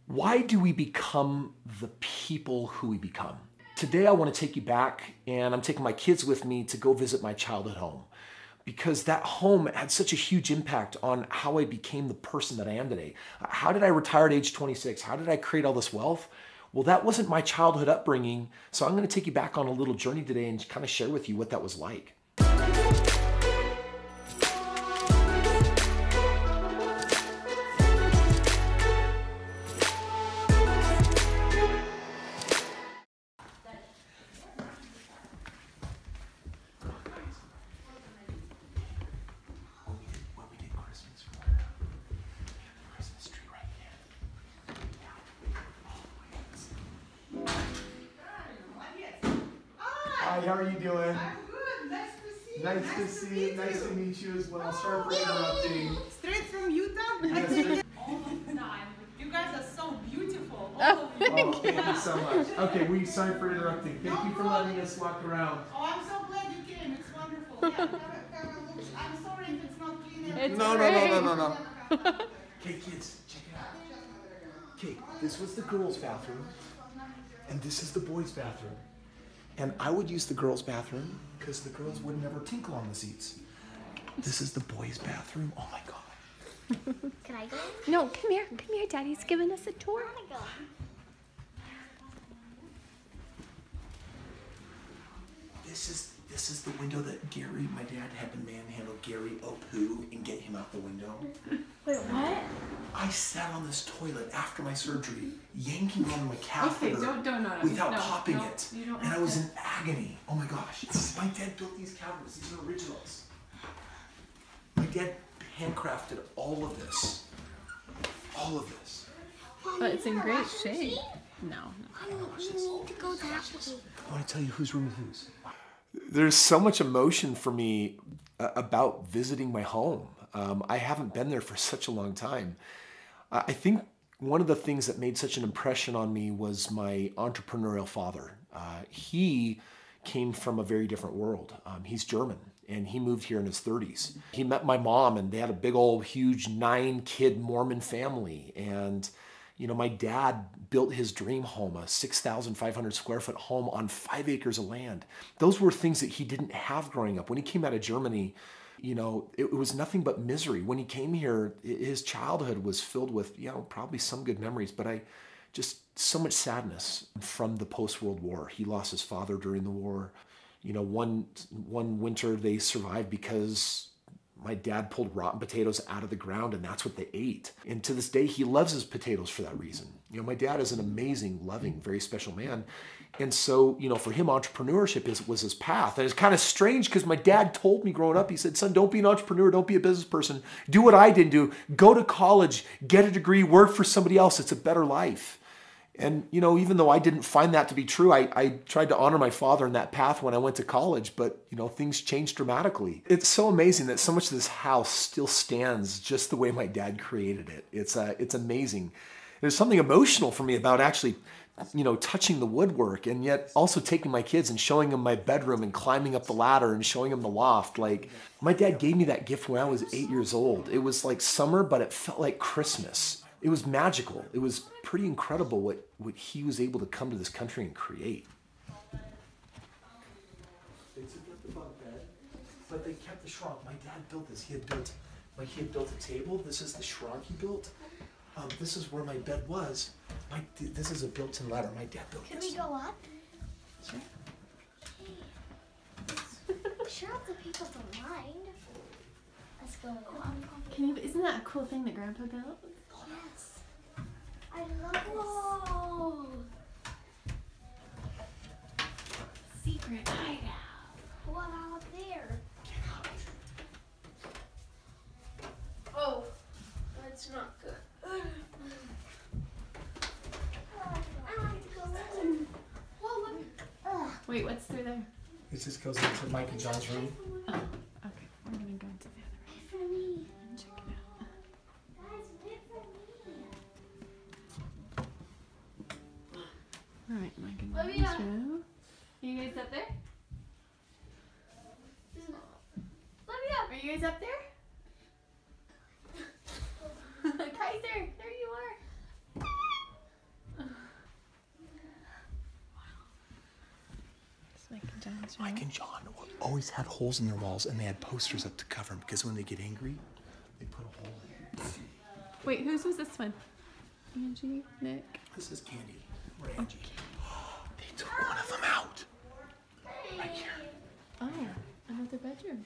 Why do we become the people who we become? Today I want to take you back, and I'm taking my kids with me to go visit my childhood home, because that home had such a huge impact on how I became the person that I am today. How did I retire at age 26? How did I create all this wealth? Well, that wasn't my childhood upbringing, so I'm going to take you back on a little journey today and kind of share with you what that was like. Hi, how are you doing? I'm good. Nice to see you. Nice to see you. Nice to meet you as well. Sorry for interrupting. Straight from Utah? Yes, All the time. You guys are so beautiful. All oh, of you. thank you so much. Okay, sorry for interrupting. Thank you for letting us walk around. Oh, I'm so glad you came. It's wonderful. Yeah, have a look. I'm sorry if it's not clean. It's No. Okay, kids, check it out. Okay, this was the girls' bathroom, and this is the boys' bathroom. And I would use the girls' bathroom because the girls would never tinkle on the seats. This is the boys' bathroom. Oh my God. Can I go? No, come here. Come here. Daddy's giving us a tour. I want to go. This is the window that Gary, my dad, had to manhandle Gary Opu and get him out the window. Wait, what? I sat on this toilet after my surgery, yanking on my catheter without popping it. And I was in agony. Oh my gosh. My dad built these cabinets. These are originals. My dad handcrafted all of this. All of this. But it's in great shape. No. We need to go that way. I want to tell you whose room is whose. There's so much emotion for me about visiting my home. I haven't been there for such a long time. I think one of the things that made such an impression on me was my entrepreneurial father. He came from a very different world. He's German, and he moved here in his 30s. He met my mom, and they had a big old, huge 9-kid Mormon family. And you know, my dad built his dream home, a 6,500 square foot home on 5 acres of land. Those were things that he didn't have growing up. When he came out of Germany, you know, it was nothing but misery. When he came here, his childhood was filled with, you know, probably some good memories, but just so much sadness from the post-World War. He lost his father during the war. You know, one winter they survived because my dad pulled rotten potatoes out of the ground, and that's what they ate. And to this day, he loves his potatoes for that reason. You know, my dad is an amazing, loving, very special man. And so, you know, for him, entrepreneurship was his path. And it's kind of strange because my dad told me growing up, he said, son, don't be an entrepreneur, don't be a business person. Do what I didn't do. Go to college, get a degree, work for somebody else. It's a better life. And, you know, even though I didn't find that to be true, I tried to honor my father in that path when I went to college, but, you know, things changed dramatically. It's so amazing that so much of this house still stands just the way my dad created it. It's amazing. There's something emotional for me about actually, you know, touching the woodwork, and yet also taking my kids and showing them my bedroom and climbing up the ladder and showing them the loft. Like, my dad gave me that gift when I was 8 years old. It was like summer, but it felt like Christmas. It was magical. It was pretty incredible what he was able to come to this country and create. They took up the bunk bed, but they kept the shrunk. My dad built this. He had built a table. This is the shrunk he built. This is where my bed was. This is a built-in ladder. My dad built this. Can we go up? Sure. I'm sure the people don't mind. Let's go. Isn't that a cool thing that Grandpa built? Yes. I love this. Whoa. Secret hideout. What out there? Oh, that's not good. I like to go in. Whoa, look. Wait, what's through there? It just goes into Mike and John's room. Oh, okay. We're gonna go into the other room For me. and check it out. Guys, wait for me. All right, Mike and John's room. Are you guys up there? Are you guys up there? Kaiser, there you are. Mike and John always had holes in their walls, and they had posters up to cover them because when they get angry, they put a hole in it. Wait, whose was this one? Angie, Nick. This is Candy. Or Angie. They took one of them out. Right here. Oh, another bedroom.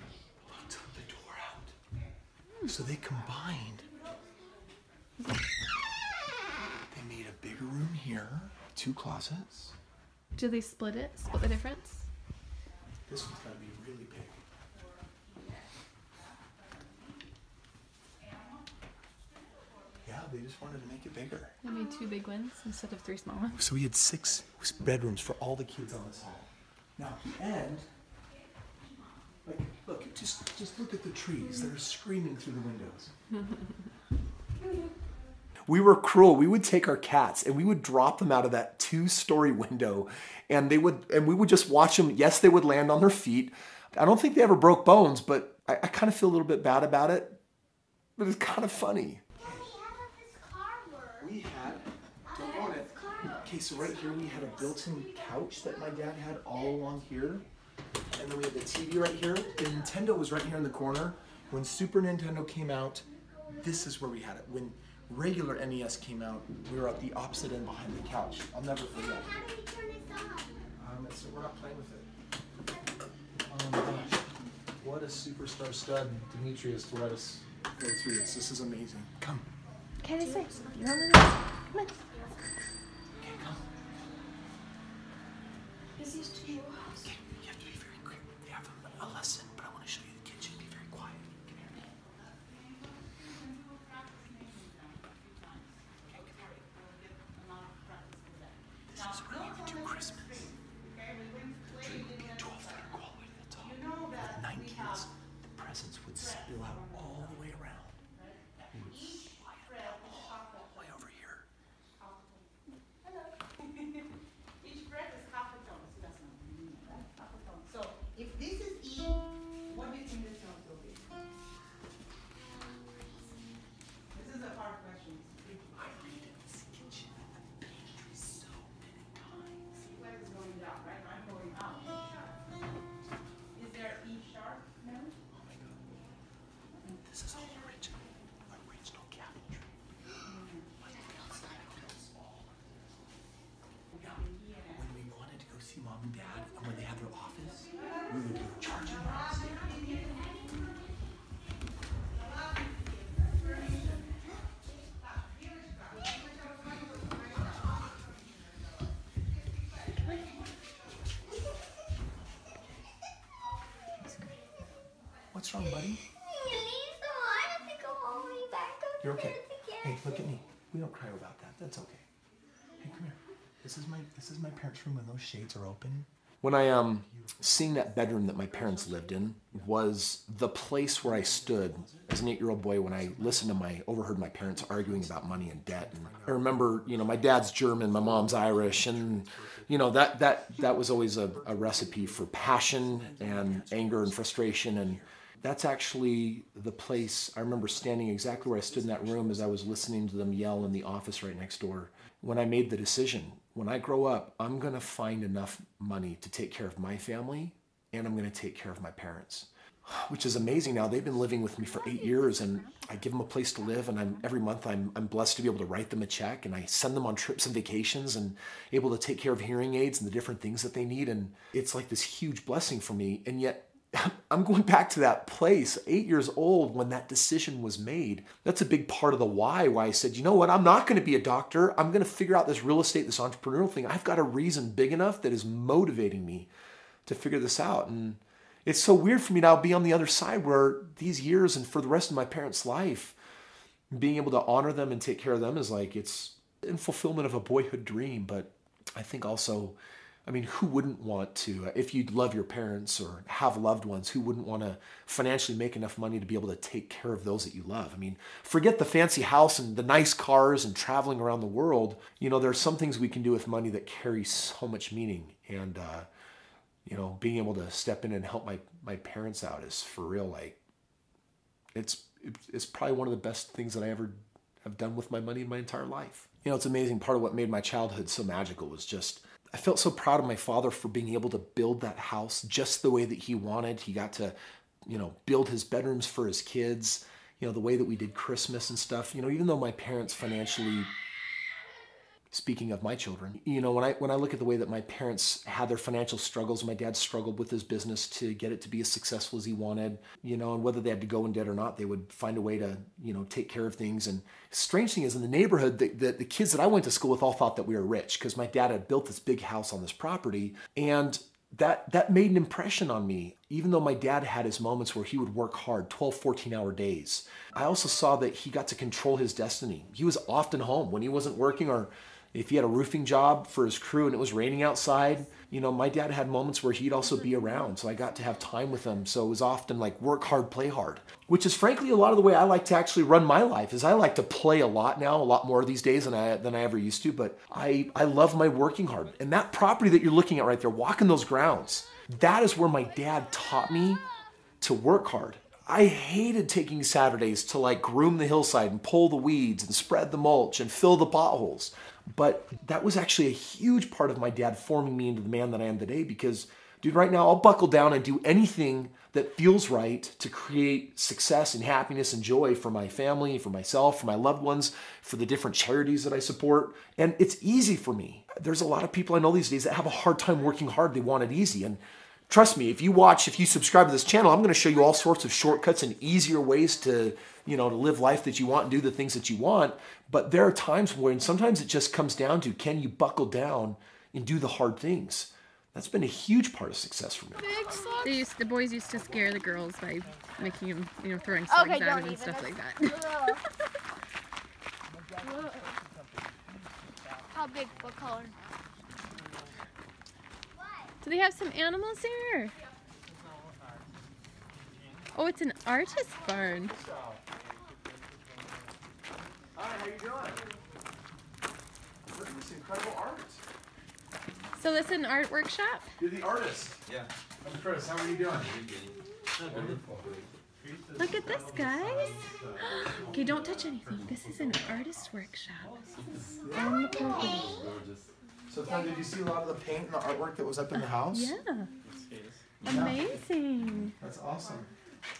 They took the door out. So they combined. They made a bigger room here. 2 closets. Do they split it? Split the difference? This one's got to be really big. Yeah, they just wanted to make it bigger. They made 2 big ones instead of 3 small ones. So we had 6 bedrooms for all the kids on this hall. Now at the end, like, look, just look at the trees. They're screaming through the windows. We were cruel. We would take our cats and we would drop them out of that 2-story window, and we would just watch them. Yes, they would land on their feet. I don't think they ever broke bones, but I kind of feel a little bit bad about it. But it's kind of funny. Daddy, how does this car work? We had, don't own it. Okay, so right here we had a built-in couch that my dad had all along here. And then we had the TV right here. The Nintendo was right here in the corner. When Super Nintendo came out, this is where we had it. When regular NES came out, we were at the opposite end behind the couch. I'll never forget. How do we turn this on? So we're not playing with it. Oh my gosh. What a superstar stud Demetrius to let us go through this. This is amazing. Come. Okay, this way. No. Come on. Okay, come. This is too hot. Okay, you have to be very quick. They have a lesson, but I want to show you the kitchen. Be very quiet. Come here. This is where we would do Christmas. The tree would be 12 feet all the way to the top. With 9 kids, the presents would spill out all the way around. And we would slide it all the way over here. Each bread is half a ton. So that's not right? Half a ton. So if this is E, what do you think this one will be? This is a hard question. I read in this kitchen and the pantry so many times. What is going down, right? I'm going up. Is there E sharp? No? Oh my God. This is all original cabinetry. Like the outside is all of this. Yeah. When we wanted to go see Mom and Dad, and when they had their office, we would do charging rides there. What's wrong, buddy? Please don't. I have to go all the way back up. You're okay. Again. Hey, look at me. We don't cry about that. That's okay. Hey, come here. This is my parents' room, and those shades are open. When I seeing that bedroom that my parents lived in was the place where I stood as an 8-year-old boy when I overheard my parents arguing about money and debt. And I remember, my dad's German, my mom's Irish, and that was always a recipe for passion and anger and frustration. And that's actually the place I remember standing exactly where I stood in that room as I was listening to them yell in the office right next door. When I made the decision, when I grow up, I'm going to find enough money to take care of my family, and I'm going to take care of my parents, which is amazing now. They've been living with me for 8 years, and I give them a place to live, and every month I'm blessed to be able to write them a check, and I send them on trips and vacations and able to take care of hearing aids and the different things that they need, and it's like this huge blessing for me. And yet I'm going back to that place, 8 years old, when that decision was made. That's a big part of the why I said, you know what, I'm not going to be a doctor. I'm going to figure out this real estate, this entrepreneurial thing. I've got a reason big enough that is motivating me to figure this out. And it's so weird for me now to be on the other side where these years and for the rest of my parents' life, being able to honor them and take care of them is like, it's in fulfillment of a boyhood dream. But I think also, who wouldn't want to, if you love your parents or have loved ones, who wouldn't want to financially make enough money to be able to take care of those that you love? Forget the fancy house and the nice cars and traveling around the world. There are some things we can do with money that carry so much meaning. And, being able to step in and help my parents out is for real. Like, it's probably one of the best things that I ever have done with my money in my entire life. It's amazing. Part of what made my childhood so magical was just I felt so proud of my father for being able to build that house just the way that he wanted. He got to, build his bedrooms for his kids, the way that we did Christmas and stuff. Even though my parents financially, speaking of my children, when I look at the way that my parents had their financial struggles, my dad struggled with his business to get it to be as successful as he wanted, and whether they had to go in debt or not, they would find a way to, take care of things. And strange thing is, in the neighborhood, the kids that I went to school with all thought that we were rich because my dad had built this big house on this property. And that made an impression on me, even though my dad had his moments where he would work hard, 12, 14-hour days. I also saw that he got to control his destiny. He was often home when he wasn't working, or if he had a roofing job for his crew and it was raining outside, my dad had moments where he'd also be around. So I got to have time with him. So it was often like work hard, play hard, which is frankly a lot of the way I like to actually run my life. Is I like to play a lot now, a lot more these days than I ever used to. But I love my working hard. And that property that you're looking at right there, walking those grounds, that is where my dad taught me to work hard. I hated taking Saturdays to like groom the hillside and pull the weeds and spread the mulch and fill the potholes. But that was actually a huge part of my dad forming me into the man that I am today, because, dude, right now I'll buckle down and do anything that feels right to create success and happiness and joy for my family, for myself, for my loved ones, for the different charities that I support. And it's easy for me. There's a lot of people I know these days that have a hard time working hard. They want it easy. And trust me, if you subscribe to this channel, I'm going to show you all sorts of shortcuts and easier ways to live life that you want and do the things that you want. But there are times when sometimes it just comes down to, can you buckle down and do the hard things? That's been a huge part of success for me. The boys used to scare the girls by making them, throwing slugs at them and stuff like that. How big? What color? Do they have some animals here? Oh, it's an artist barn. Hi, how you doing? Look at this incredible art. So this is an art workshop? You're the artist. Yeah. I'm Kris. How are you doing? Look at this, guys. Okay, don't touch anything. This is an artist workshop. On the property. So, Tom, did you see a lot of the paint and the artwork that was up in the house? Yeah. Amazing. That's awesome.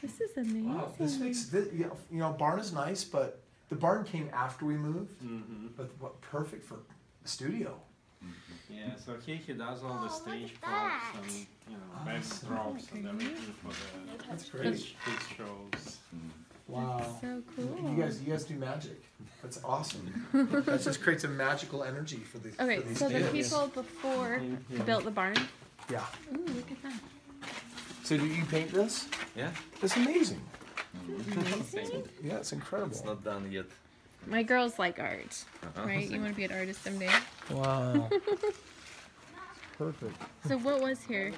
This is amazing. Wow, this makes barn is nice, but the barn came after we moved. But perfect for the studio. Yeah, so he does all the stage props and backdrops and everything for the stage shows. Wow. That's so cool. You guys do magic. That's awesome. That just creates a magical energy for the Okay, for these so the kids. people before built the barn. Yeah. Ooh, look at that. So do you paint this? Yeah. It's amazing. Amazing. Yeah, it's incredible. It's not done yet. My girls like art, right? You want to be an artist someday? Wow. Perfect. So what was here?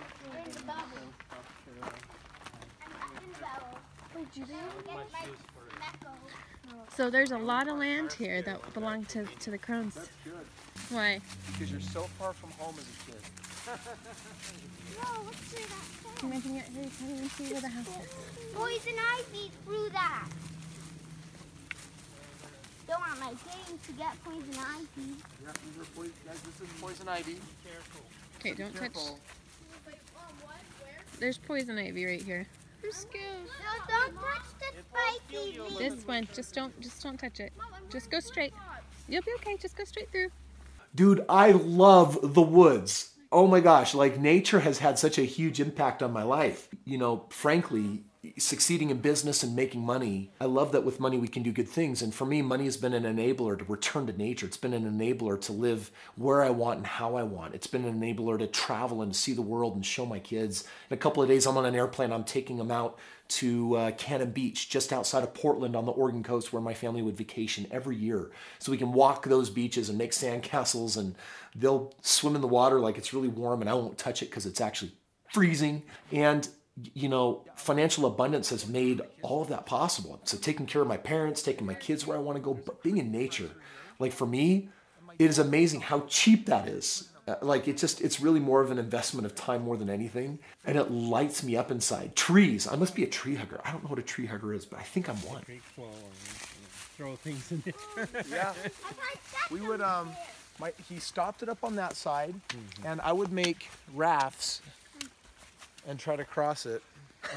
So there's a lot of land here that belonged to the Krohns. Why? Because you're so far from home as a kid. Whoa, what's through that Can I can see where the house is? Poison ivy through that. Don't want my game to get poison ivy. Yeah, these are poison, guys, this is poison ivy. Careful. Okay, don't touch. There's poison ivy right here. I'm scared. No, don't touch the spiky leaf. This one, just don't touch it. Just go straight. You'll be okay. Just go straight through. Dude, I love the woods. Oh my gosh, like nature has had such a huge impact on my life. Frankly, succeeding in business and making money, I love that with money we can do good things. And for me, money has been an enabler to return to nature. It's been an enabler to live where I want and how I want. It's been an enabler to travel and see the world and show my kids. In a couple of days, I'm on an airplane. I'm taking them out to Cannon Beach, just outside of Portland on the Oregon coast, where my family would vacation every year. So we can walk those beaches and make sandcastles, and they'll swim in the water like it's really warm, and I won't touch it because it's actually freezing. And financial abundance has made all of that possible. So taking care of my parents, taking my kids where I want to go, but being in nature, like for me, it is amazing how cheap that is. It's really more of an investment of time more than anything. And it lights me up inside. Trees. I must be a tree hugger. I don't know what a tree hugger is, but I think I'm one. Throw things in there. Yeah. We would, he stopped it up on that side, and I would make rafts and try to cross it.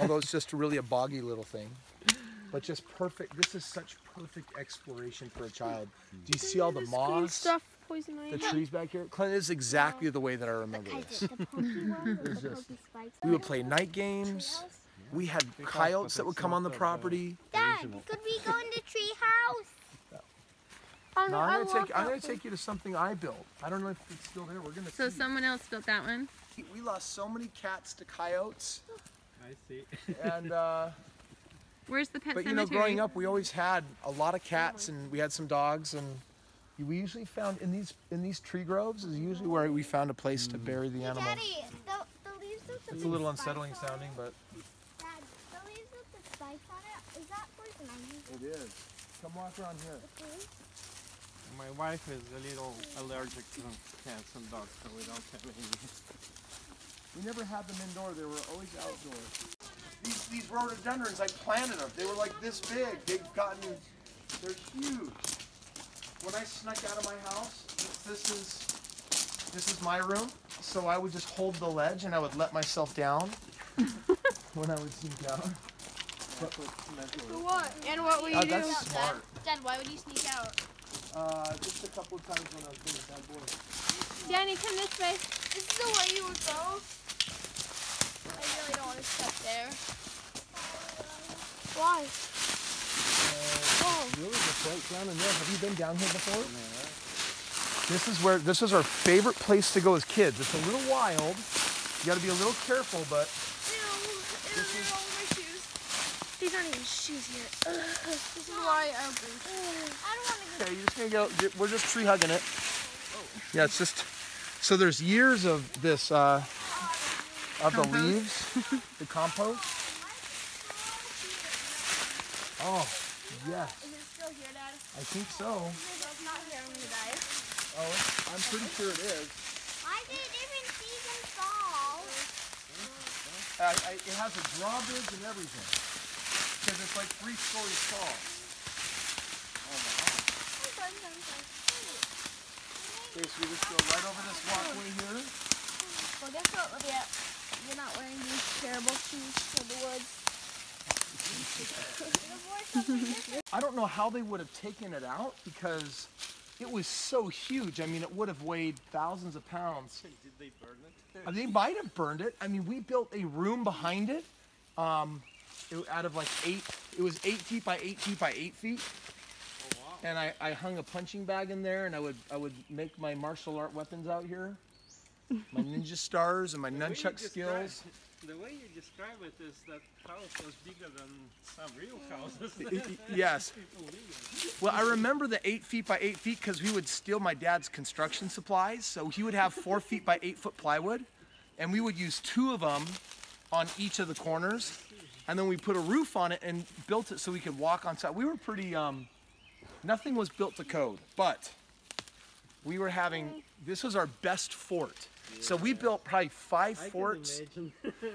Although it's just really a boggy little thing, but just perfect. This is such perfect exploration for a child. Do you see all the moss, Stuff, poison ivy. the trees back here? Clint, is exactly the way that I remember this. We would play night games. We had coyotes that would come on the property. Dad, could we go in the tree house? Oh, No, I'm gonna take you to something I built. I don't know if it's still there. We're gonna So see. someone else built that one? We lost so many cats to coyotes, I see. and Where's the pet but cemetery? growing up, we always had a lot of cats, and we had some dogs, and we usually found in these tree groves is usually where we found a place to bury the animal. Daddy, the leaves with the It's a little spikes unsettling on it. sounding, but Dad, the leaves with the spikes on it, is that poison ivy? it is. Come walk around here. Okay. My wife is a little allergic to cats and dogs, so we don't have any. We never had them indoor. They were always outdoor. These rhododendrons, I planted them. They were like this big. They're huge. When I snuck out of my house, this is my room. So I would just hold the ledge and I would let myself down when I would sneak out. What? And what will you do? That's smart. Dad, why would you sneak out? Just a couple of times when I was being a bad boy. Danny, come this way. This is the way you would go. I really don't want to step there. Why? Really? Just right down in there. Have you been down here before? This is our favorite place to go as kids. It's a little wild. You got to be a little careful, but Ew, all my shoes. These aren't even shoes here. This is why I agree. I don't want to go. okay. You're just gonna go. We're just tree hugging it. Yeah, it's just. So there's years of this of the leaves, the compost. Oh, yes. Is it still here, Dad? I think so. If it's not here, I'm going to die. Oh, I'm pretty sure it is. I didn't even see them fall. It has a drawbridge and everything. Because it's like 3 stories tall. Okay, so we just go right over this walkway here. Well, guess what, Olivia? You're not wearing these terrible shoes for the woods. I don't know how they would have taken it out because it was so huge. I mean, it would have weighed thousands of pounds. Did they burn it? They might have burned it. I mean, we built a room behind it. Out of like 8, it was 8 feet by 8 feet by 8 feet. Oh wow. And I hung a punching bag in there, and I would make my martial art weapons out here, my ninja stars and my nunchuck skills. The way you describe it is that house was bigger than some real houses. Yes. Well, I remember the 8 feet by 8 feet because we would steal my dad's construction supplies. So he would have 4 feet by 8 foot plywood, and we would use 2 of them on each of the corners, and then we put a roof on it and built it so we could walk on site. We were pretty. Nothing was built to code, but we were having. This was our best fort. So we built probably 5 forts.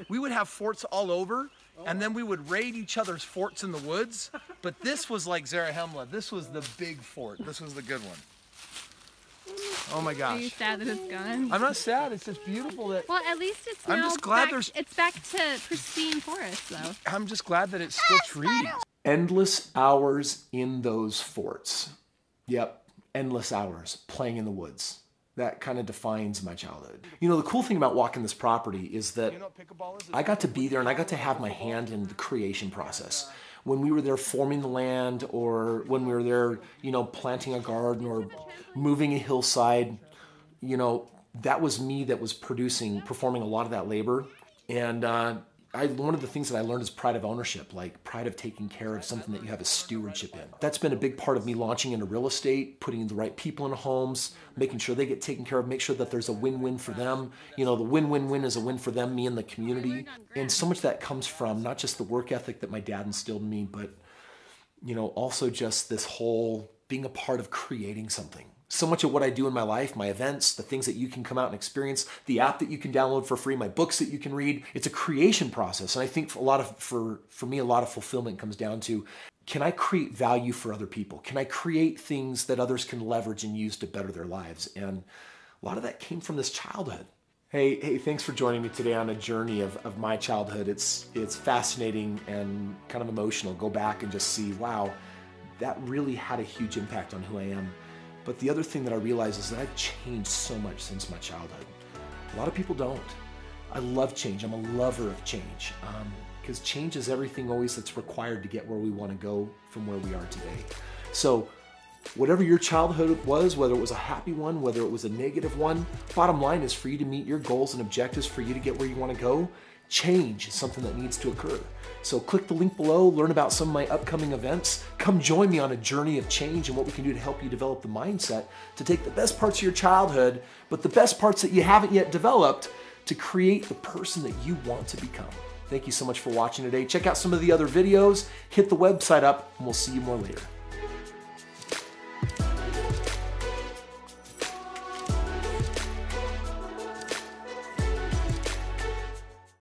We would have forts all over, and then we would raid each other's forts in the woods. But this was like Zarahemla. This was the big fort. This was the good one. Oh my Are you gosh. sad that it's gone? I'm not sad. It's just beautiful that. Well, at least it's I'm now just glad back, there's- it's back to pristine forest, though. I'm just glad that it's still trees. Endless hours in those forts. Yep, endless hours playing in the woods. That kind of defines my childhood. You know, the cool thing about walking this property is that I got to be there and I got to have my hand in the creation process. When we were there forming the land, or when we were there, you know, planting a garden or moving a hillside, you know, that was me that was performing a lot of that labor. And one of the things that I learned is pride of ownership, like pride of taking care of something that you have a stewardship in. That's been a big part of me launching into real estate, putting the right people in homes, making sure they get taken care of, make sure that there's a win-win for them. You know, the win-win-win is a win for them, me and the community. And so much of that comes from not just the work ethic that my dad instilled in me, but, you know, also just this whole being a part of creating something. So much of what I do in my life, my events, the things that you can come out and experience, the app that you can download for free, my books that you can read, it's a creation process. And I think for me, a lot of fulfillment comes down to can I create value for other people? Can I create things that others can leverage and use to better their lives? And a lot of that came from this childhood. Hey, thanks for joining me today on a journey of my childhood. It's fascinating and kind of emotional. Go back and just see, wow, that really had a huge impact on who I am. But the other thing that I realize is that I've changed so much since my childhood. A lot of people don't. I love change. I'm a lover of change. Because change is everything always that's required to get where we want to go from where we are today. So whatever your childhood was, whether it was a happy one, whether it was a negative one, bottom line is for you to meet your goals and objectives, for you to get where you want to go, change is something that needs to occur. So click the link below, learn about some of my upcoming events, come join me on a journey of change and what we can do to help you develop the mindset to take the best parts of your childhood, but the best parts that you haven't yet developed to create the person that you want to become. Thank you so much for watching today. Check out some of the other videos, hit the website up, and we'll see you more later.